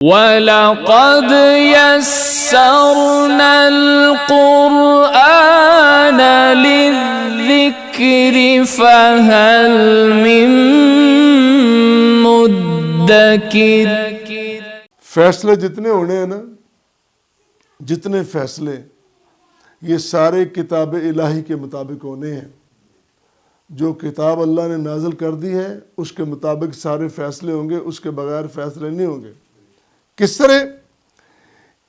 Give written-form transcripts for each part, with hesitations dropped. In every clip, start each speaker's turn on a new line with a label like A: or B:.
A: وَلَقَدْ يَسَّرْنَا الْقُرْآنَ لِلذِّكْرِ فَهَلْ مِن مُدَّكِرٍ۔
B: فیصلے جتنے ہونے ہیں نا، جتنے فیصلے، یہ سارے کتاب الہی کے مطابق ہونے ہیں۔ جو کتاب اللہ نے نازل کر دی ہے اس کے مطابق سارے فیصلے ہوں گے، اس کے بغیر فیصلے نہیں ہوں گے۔ کس طرح؟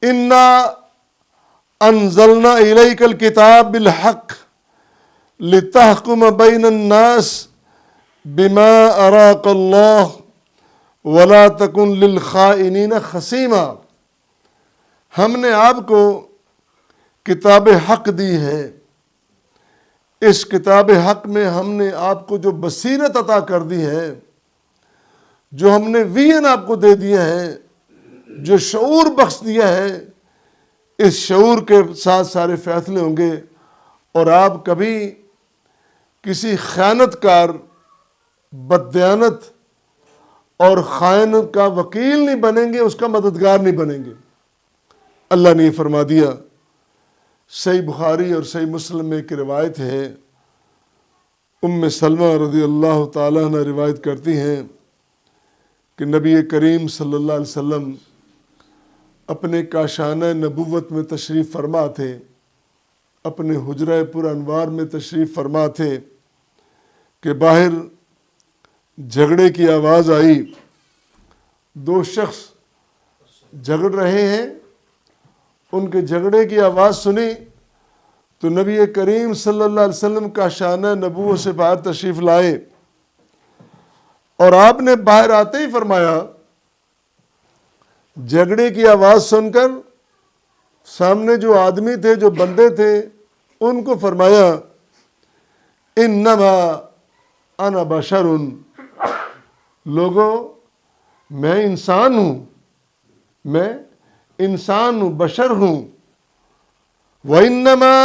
B: اِنَّا أَنزَلْنَا إِلَيْكَ الْكِتَابَ بِالْحَقِّ لِتَحْكُمَ بَيْنَ النَّاسِ بِمَا أَرَاكَ اللَّهُ وَلَا تَكُنْ لِلْخَائِنِينَ خَصِيمًا۔ ہم نے آپ کو کتاب حق دی ہے۔ اس کتاب حق میں ہم نے آپ کو جو بصیرت عطا کر دی ہے، جو ہم نے ویژن آپ کو دے دیا ہے، جو شعور بخش دیا ہے، اس شعور کے ساتھ سارے فیصلے ہوں گے، اور آپ کبھی کسی خیانت کار، بددیانت اور خائن کا وکیل نہیں بنیں گے، اس کا مددگار نہیں بنیں گے۔ اللہ نے یہ فرما دیا۔ صحیح بخاری اور صحیح مسلم میں ایک روایت ہے، ام سلمہ رضی اللہ تعالیٰ عنہ روایت کرتی ہیں کہ نبی کریم صلی اللہ علیہ وسلم اپنے کاشانہ نبوت میں تشریف فرما تھے، اپنے حجرہ پر انوار میں تشریف فرما تھے کہ باہر جھگڑے کی آواز آئی۔ دو شخص جھگڑ رہے ہیں، ان کے جھگڑے کی آواز سنی تو نبی کریم صلی اللہ علیہ وسلم کاشانہ نبوت سے باہر تشریف لائے، اور آپ نے باہر آتے ہی فرمایا، جھگڑے کی آواز سن کر سامنے جو آدمی تھے، جو بندے تھے، ان کو فرمایا، انما انا بشر، لوگوں میں انسان ہوں، میں انسان ہوں، بشر ہوں۔ وَإِنَّمَا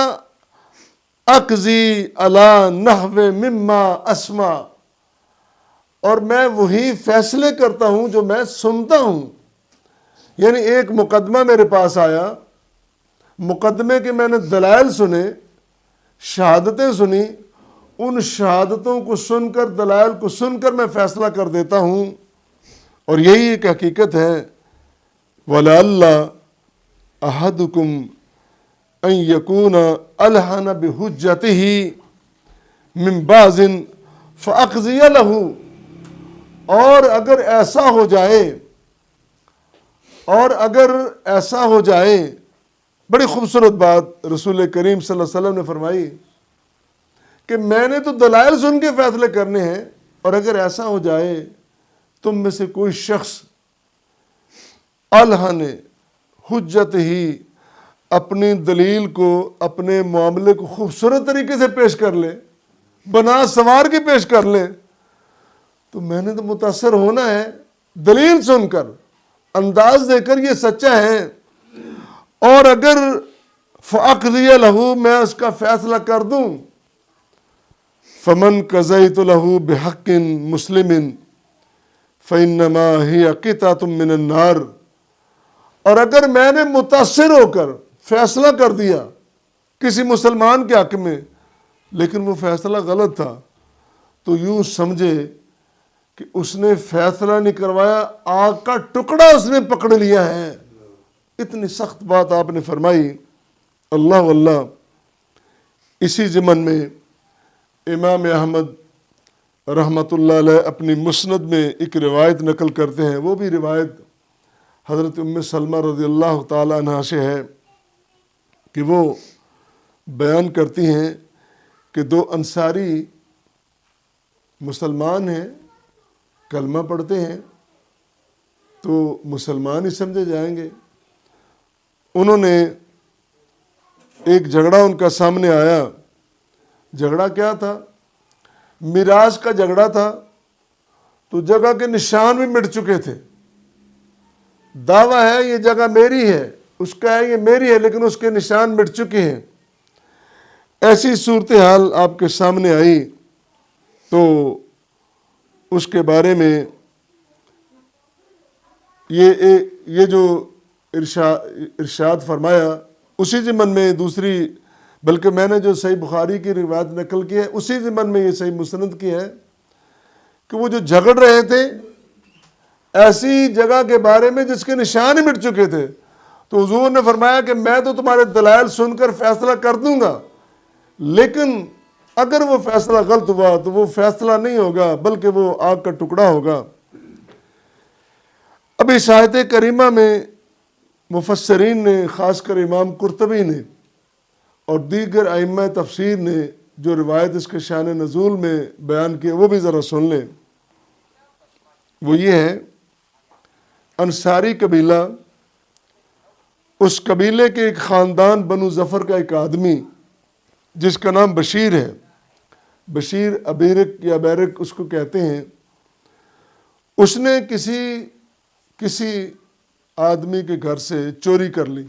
B: أَقْضِي عَلَى نَحْوٍ مِّمَّا أَسْمَعُ، اور میں وہی فیصلے کرتا ہوں جو میں سنتا ہوں۔ یعنی ایک مقدمہ میرے پاس آیا، مقدمے کے میں نے دلائل سنے، شہادتیں سنی، ان شہادتوں کو سن کر، دلائل کو سن کر میں فیصلہ کر دیتا ہوں، اور یہی ایک حقیقت ہے۔ وَلَعَلَّ أَحَدُكُمْ أَن يَكُونَ أَلْحَنَ بِحُجَّتِهِ مِنْ بَعْضٍ فَأَقْضِيَ لَهُ، اور اگر ایسا ہو جائے، بڑی خوبصورت بات رسول کریم صلی اللہ علیہ وسلم نے فرمائی کہ میں نے تو دلائل سن کے فیصلے کرنے ہیں، اور اگر ایسا ہو جائے تم میں سے کوئی شخص الحن حجت ہی، اپنی دلیل کو، اپنے معاملے کو خوبصورت طریقے سے پیش کر لے، بنا سنوار کے پیش کر لے، تو میں نے تو متاثر ہونا ہے دلیل سن کر، انداز دے کر یہ سچا ہے، اور اگر فَأَقْضِيَ لَهُ، میں اس کا فیصلہ کر دوں، فَمَنْ قَضَيْتُ لَهُ بِحَقٍّ مُسْلِمٍ فَإِنَّمَا هِيَ قِطْعَةٌ مِّنَ النَّارِ، اور اگر میں نے متاثر ہو کر فیصلہ کر دیا کسی مسلمان کے حق میں، لیکن وہ فیصلہ غلط تھا، تو یوں سمجھے کہ اس نے فیصلہ نہیں کروایا، آگ کا ٹکڑا اس نے پکڑ لیا ہے۔ اتنی سخت بات آپ نے فرمائی۔ اللہ واللہ، اسی ضمن میں امام احمد رحمۃ اللہ علیہ اپنی مسند میں ایک روایت نقل کرتے ہیں، وہ بھی روایت حضرت ام سلمہ رضی اللہ تعالیٰ عنہ سے ہے کہ وہ بیان کرتی ہیں کہ دو انصاری مسلمان ہیں، کلمہ پڑھتے ہیں تو مسلمان ہی سمجھے جائیں گے۔ انہوں نے ایک جھگڑا ان کا سامنے آیا۔ جھگڑا کیا تھا؟ میراث کا جھگڑا تھا، تو جگہ کے نشان بھی مٹ چکے تھے۔ دعویٰ ہے یہ جگہ میری ہے، اس کا ہے یہ میری ہے، لیکن اس کے نشان مٹ چکے ہیں۔ ایسی صورتحال آپ کے سامنے آئی تو اس کے بارے میں یہ جو ارشاد فرمایا اسی ضمن میں دوسری، بلکہ میں نے جو صحیح بخاری کی روایت نقل کی ہے اسی ضمن میں یہ صحیح مسند کی ہے کہ وہ جو جھگڑ رہے تھے ایسی جگہ کے بارے میں جس کے نشان ہی مٹ چکے تھے، تو حضور نے فرمایا کہ میں تو تمہارے دلائل سن کر فیصلہ کر دوں گا، لیکن اگر وہ فیصلہ غلط ہوا تو وہ فیصلہ نہیں ہوگا بلکہ وہ آگ کا ٹکڑا ہوگا۔ اب اس آیت کریمہ میں مفسرین نے، خاص کر امام قرطبی نے اور دیگر ائمہ تفسیر نے جو روایت اس کے شان نزول میں بیان کی وہ بھی ذرا سن لیں۔ وہ یہ ہے، انصاری قبیلہ، اس قبیلے کے ایک خاندان بنو ظفر کا ایک آدمی جس کا نام بشیر ہے، بشیر ابیرک یا بیرک اس کو کہتے ہیں، اس نے کسی آدمی کے گھر سے چوری کر لی،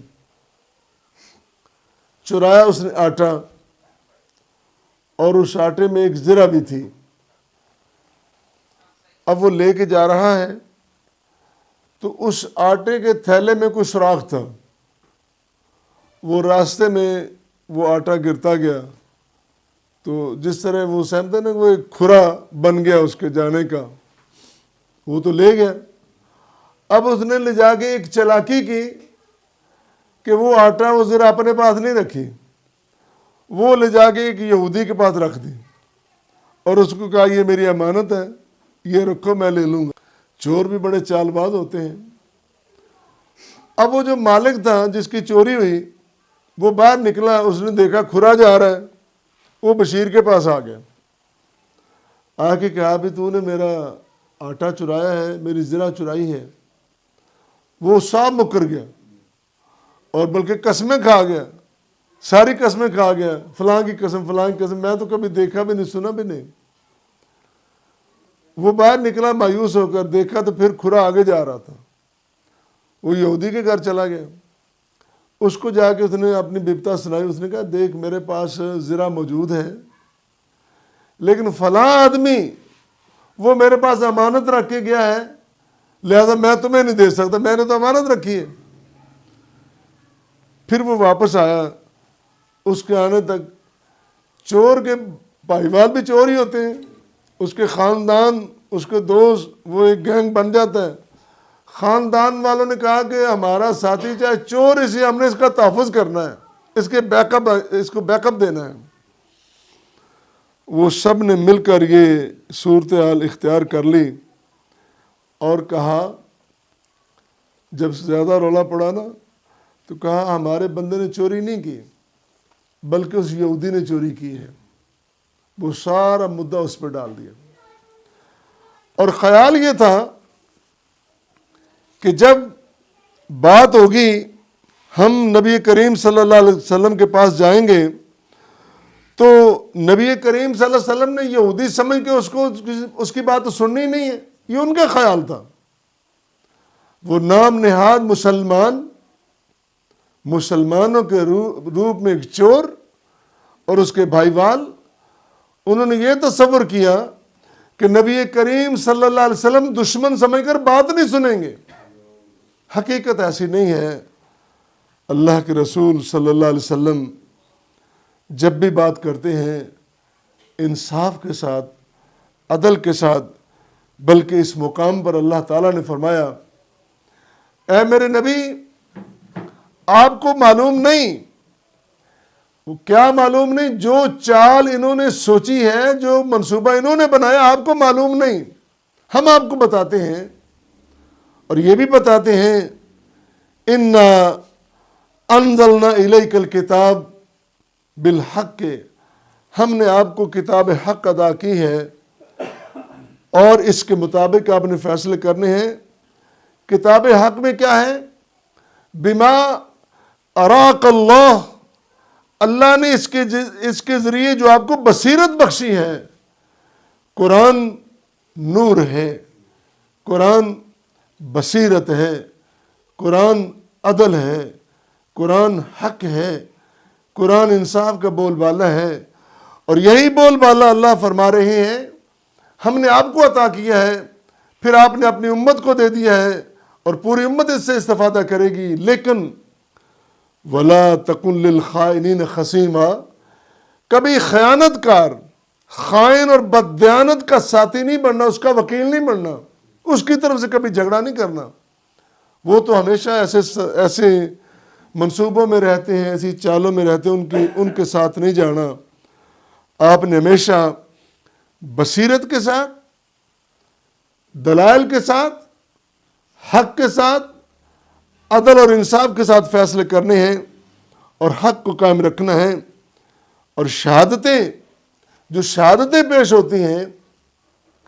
B: چرایا اس نے آٹا، اور اس آٹے میں ایک زرہ بھی تھی۔ اب وہ لے کے جا رہا ہے تو اس آٹے کے تھیلے میں کوئی سوراخ تھا، وہ راستے میں وہ آٹا گرتا گیا، تو جس طرح وہ سمجھتے نا وہ ایک کھرا بن گیا اس کے جانے کا، وہ تو لے گیا۔ اب اس نے لے جا کے ایک چالاکی کی کہ وہ آٹا وہ زرہ اپنے پاس نہیں رکھی، وہ لے جا کے ایک یہودی کے پاس رکھ دی اور اس کو کہا یہ میری امانت ہے، یہ رکھو میں لے لوں گا۔ چور بھی بڑے چال باز ہوتے ہیں۔ اب وہ جو مالک تھا جس کی چوری ہوئی وہ باہر نکلا، اس نے دیکھا کھرا جا رہا ہے، وہ بشیر کے پاس آ گیا، آ کے کہا بھی تو نے میرا آٹا چرایا ہے، میری زرہ چرائی ہے۔ وہ صاف مکر گیا اور بلکہ قسمیں کھا گیا، ساری قسمیں کھا گیا، فلاں کی قسم فلاں کی قسم، میں تو کبھی دیکھا بھی نہیں سنا بھی نہیں۔ وہ باہر نکلا مایوس ہو کر، دیکھا تو پھر کھرا آگے جا رہا تھا۔ وہ یہودی کے گھر چلا گیا، اس کو جا کے اس نے اپنی بپتا سنائی، اس نے کہا دیکھ میرے پاس زرہ موجود ہے لیکن فلاں آدمی وہ میرے پاس امانت رکھ کے گیا ہے، لہذا میں تمہیں نہیں دے سکتا، میں نے تو امانت رکھی ہے۔ پھر وہ واپس آیا، اس کے آنے تک چور کے بھائیوال بھی چور ہی ہوتے ہیں، اس کے خاندان، اس کے دوست، وہ ایک گینگ بن جاتا ہے۔ خاندان والوں نے کہا کہ ہمارا ساتھی چاہے چور اسی، ہم نے اس کا تحفظ کرنا ہے، اس کو بیک اپ دینا ہے۔ وہ سب نے مل کر یہ صورتحال اختیار کر لی اور کہا، جب زیادہ رولا پڑا نا تو کہا ہمارے بندے نے چوری نہیں کی بلکہ اس یہودی نے چوری کی ہے۔ وہ سارا مدعا اس پہ ڈال دیا، اور خیال یہ تھا کہ جب بات ہوگی ہم نبی کریم صلی اللہ علیہ وسلم کے پاس جائیں گے تو نبی کریم صلی اللہ علیہ وسلم نے یہودی سمجھ کے اس کی بات تو سننی نہیں ہے، یہ ان کا خیال تھا۔ وہ نام نہاد مسلمانوں کے روپ میں ایک چور اور اس کے بھائیوال، انہوں نے یہ تصور کیا کہ نبی کریم صلی اللہ علیہ وسلم دشمن سمجھ کر بات نہیں سنیں گے۔ حقیقت ایسی نہیں ہے۔ اللہ کے رسول صلی اللہ علیہ وسلم جب بھی بات کرتے ہیں انصاف کے ساتھ، عدل کے ساتھ، بلکہ اس مقام پر اللہ تعالیٰ نے فرمایا اے میرے نبی آپ کو معلوم نہیں، وہ کیا معلوم نہیں؟ جو چال انہوں نے سوچی ہے، جو منصوبہ انہوں نے بنایا آپ کو معلوم نہیں، ہم آپ کو بتاتے ہیں، اور یہ بھی بتاتے ہیں اِنَّا أَنزَلْنَا إِلَيْكَ الْكِتَابَ بالحق، ہم نے آپ کو کتاب حق ادا کی ہے اور اس کے مطابق آپ نے فیصلے کرنے ہیں۔ کتاب حق میں کیا ہے؟ بما اراک اللہ، اللہ نے اس کے ذریعے جو آپ کو بصیرت بخشی ہے۔ قرآن نور ہے، قرآن بصیرت ہے، قرآن عدل ہے، قرآن حق ہے، قرآن انصاف کا بول بالا ہے، اور یہی بول بالا اللہ فرما رہے ہیں ہم نے آپ کو عطا کیا ہے، پھر آپ نے اپنی امت کو دے دیا ہے، اور پوری امت اس سے استفادہ کرے گی، لیکن وَلَا تَكُنْ لِلْخَائِنِينَ خَصِيمًا، کبھی خیانت کار، خائن اور بددیانت کا ساتھی نہیں بننا، اس کا وکیل نہیں بننا، اس کی طرف سے کبھی جھگڑا نہیں کرنا۔ وہ تو ہمیشہ ایسے منصوبوں میں رہتے ہیں، ایسی چالوں میں رہتے ہیں، ان کے ساتھ نہیں جانا۔ آپ نے ہمیشہ بصیرت کے ساتھ، دلائل کے ساتھ، حق کے ساتھ، عدل اور انصاف کے ساتھ فیصلے کرنے ہیں اور حق کو قائم رکھنا ہے۔ اور جو شہادتیں پیش ہوتی ہیں،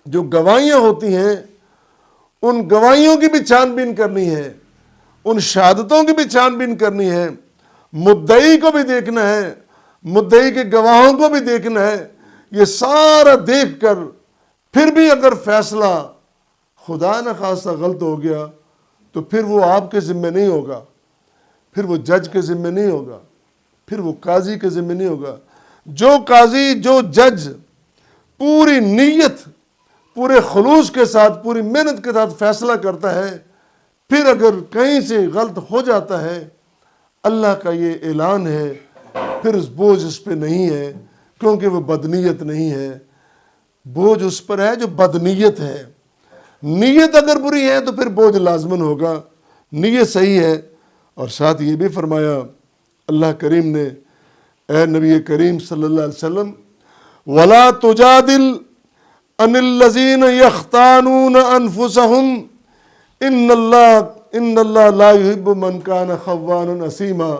B: جو گواہیاں ہوتی ہیں، ان گواہیوں کی بھی چھان بین کرنی ہے، ان شہادتوں کی بھی چھان بین کرنی ہے، مدعی کو بھی دیکھنا ہے، مدعی کے گواہوں کو بھی دیکھنا ہے۔ یہ سارا دیکھ کر پھر بھی اگر فیصلہ خدا نہ خواستہ غلط ہو گیا تو پھر وہ آپ کے ذمہ نہیں ہوگا، پھر وہ جج کے ذمہ نہیں ہوگا، پھر وہ قاضی کے ذمہ نہیں ہوگا۔ جو قاضی، جو جج پوری نیت، پورے خلوص کے ساتھ، پوری محنت کے ساتھ فیصلہ کرتا ہے، پھر اگر کہیں سے غلط ہو جاتا ہے، اللہ کا یہ اعلان ہے، پھر بوجھ اس پہ نہیں ہے، کیونکہ وہ بدنیت نہیں ہے۔ بوجھ اس پر ہے جو بدنیت ہے۔ نیت اگر بری ہے تو پھر بوجھ لازمن ہوگا، نیت صحیح ہے۔ اور ساتھ یہ بھی فرمایا اللہ کریم نے، اے نبی کریم صلی اللہ علیہ وسلم، وَلَا تُجَادِلْ عَنِ الَّذِينَ يَخْتَانُونَ أَنفُسَهُمْ إِنَّ اللَّهَ لَا يُحِبُّ مَنْ كَانَ خَوَّانًا أَثِيمًا۔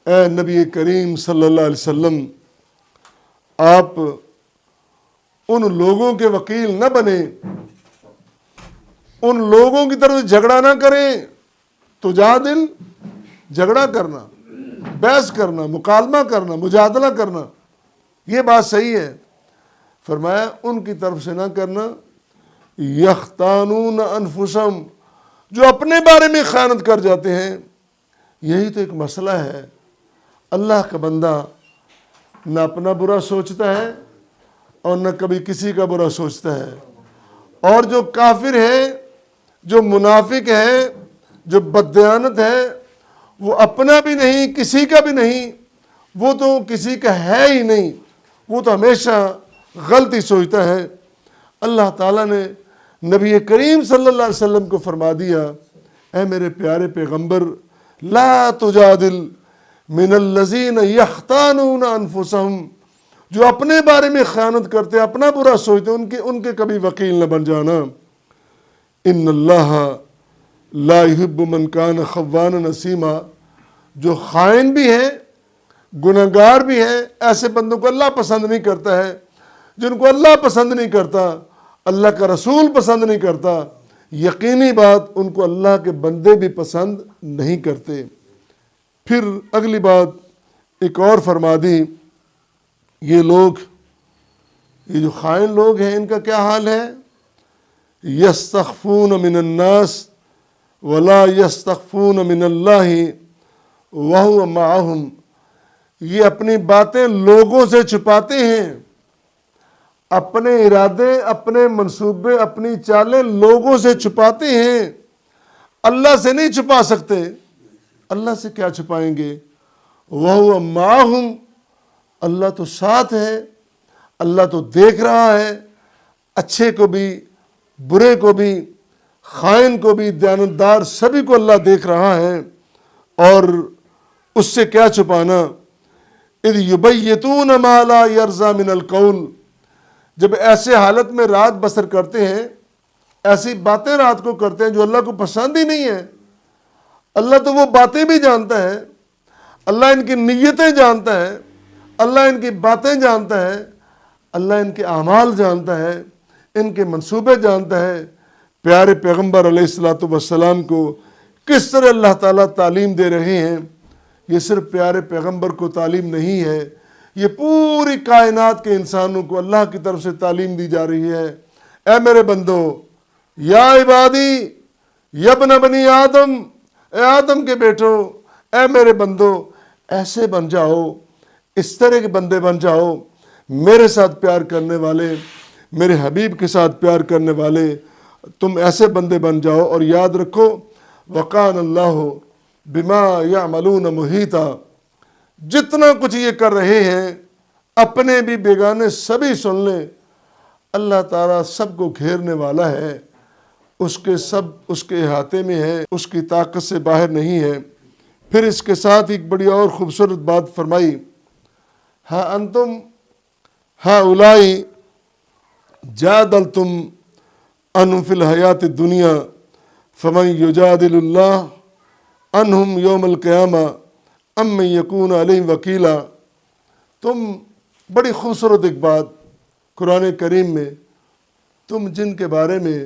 B: اے نبی کریم صلی اللہ علیہ وسلم، آپ ان لوگوں کے وکیل نہ بنیں، ان لوگوں کی طرف جھگڑا نہ کریں۔ تجادل، جھگڑا کرنا، بحث کرنا، مکالمہ کرنا، مجادلہ کرنا، یہ بات صحیح ہے۔ فرمایا ان کی طرف سے نہ کرنا، یختانون انفسہم، جو اپنے بارے میں خیانت کر جاتے ہیں۔ یہی تو ایک مسئلہ ہے۔ اللہ کا بندہ نہ اپنا برا سوچتا ہے اور نہ کبھی کسی کا برا سوچتا ہے، اور جو کافر ہے، جو منافق ہے، جو بددیانت ہے، وہ اپنا بھی نہیں، کسی کا بھی نہیں، وہ تو کسی کا ہے ہی نہیں، وہ تو ہمیشہ غلطی سوچتا ہے۔ اللہ تعالیٰ نے نبی کریم صلی اللہ علیہ وسلم کو فرما دیا، اے میرے پیارے پیغمبر، لا تجادل من الذین یختانون انفسہم، جو اپنے بارے میں خیانت کرتے، اپنا برا سوچتے، ان کے کبھی وکیل نہ بن جانا۔ ان اللہ لا يحب من کان خوانا اثیما، جو خائن بھی ہے، گنہگار بھی ہے، ایسے بندوں کو اللہ پسند نہیں کرتا ہے۔ جن کو اللہ پسند نہیں کرتا، اللہ کا رسول پسند نہیں کرتا، یقینی بات ان کو اللہ کے بندے بھی پسند نہیں کرتے۔ پھر اگلی بات ایک اور فرما دی، یہ جو خائن لوگ ہیں، ان کا کیا حال ہے؟ یستخفون من الناس ولا یستخفون من اللہ وہو معہم، یہ اپنی باتیں لوگوں سے چھپاتے ہیں، اپنے ارادے، اپنے منصوبے، اپنی چالیں لوگوں سے چھپاتے ہیں، اللہ سے نہیں چھپا سکتے۔ اللہ سے کیا چھپائیں گے؟ وَهُوَ مَعَهُمْ، اللہ تو ساتھ ہے، اللہ تو دیکھ رہا ہے، اچھے کو بھی، برے کو بھی، خائن کو بھی، دیانتدار سبھی کو اللہ دیکھ رہا ہے۔ اور اس سے کیا چھپانا؟ اِذْ يُبَيِّتُونَ مَا لَا يَرْضَى مِنَ الْقَوْلِ، جب ایسے حالت میں رات بسر کرتے ہیں، ایسی باتیں رات کو کرتے ہیں جو اللہ کو پسند ہی نہیں ہے۔ اللہ تو وہ باتیں بھی جانتا ہے، اللہ ان کی نیتیں جانتا ہے، اللہ ان کی باتیں جانتا ہے، اللہ ان کے اعمال جانتا ہے، ان کے منصوبے جانتا ہے۔ پیارے پیغمبر علیہ الصلوۃ والسلام کو کس طرح اللہ تعالیٰ تعلیم دے رہے ہیں، یہ صرف پیارے پیغمبر کو تعلیم نہیں ہے، یہ پوری کائنات کے انسانوں کو اللہ کی طرف سے تعلیم دی جا رہی ہے۔ اے میرے بندو، یا عبادی یبن بنی آدم، اے آدم کے بیٹو، اے میرے بندو، ایسے بن جاؤ، اس طرح کے بندے بن جاؤ، میرے ساتھ پیار کرنے والے، میرے حبیب کے ساتھ پیار کرنے والے، تم ایسے بندے بن جاؤ، اور یاد رکھو وَقَانَ اللَّهُ بِمَا يَعْمَلُونَ مُحِيطًا، جتنا کچھ یہ کر رہے ہیں اپنے بھی بیگانے سبھی سن لیں، اللہ تعالیٰ سب کو گھیرنے والا ہے، اس کے احاطے میں ہے، اس کی طاقت سے باہر نہیں ہے۔ پھر اس کے ساتھ ایک بڑی اور خوبصورت بات فرمائی، ہاں انتم ہؤلاء جادلتم عنہم فی الحیات الدنیا فمن یجادل اللہ عنہم یوم القیامہ ام من یکون علیہم وکیلا۔ تم بڑی خوبصورت ایک بات قرآن کریم میں، تم جن کے بارے میں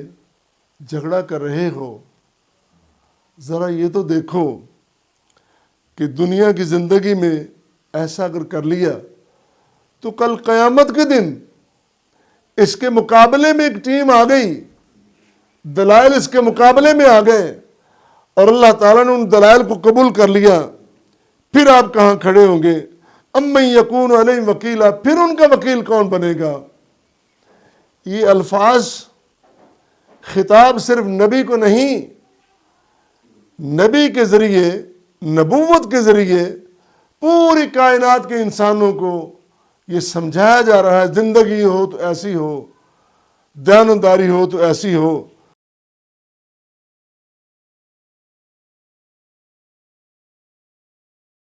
B: جھگڑا کر رہے ہو، ذرا یہ تو دیکھو کہ دنیا کی زندگی میں ایسا اگر کر لیا تو کل قیامت کے دن اس کے مقابلے میں ایک ٹیم آ گئی، دلائل اس کے مقابلے میں آ گئے، اور اللہ تعالیٰ نے ان دلائل کو قبول کر لیا، پھر آپ کہاں کھڑے ہوں گے؟ اَمَّن یکون علیہم وکیلا، پھر ان کا وکیل کون بنے گا؟ یہ الفاظ خطاب صرف نبی کو نہیں، نبی کے ذریعے، نبوت کے ذریعے پوری کائنات کے انسانوں کو یہ سمجھایا جا رہا ہے، زندگی ہو تو ایسی ہو، دیانتداری ہو تو ایسی ہو،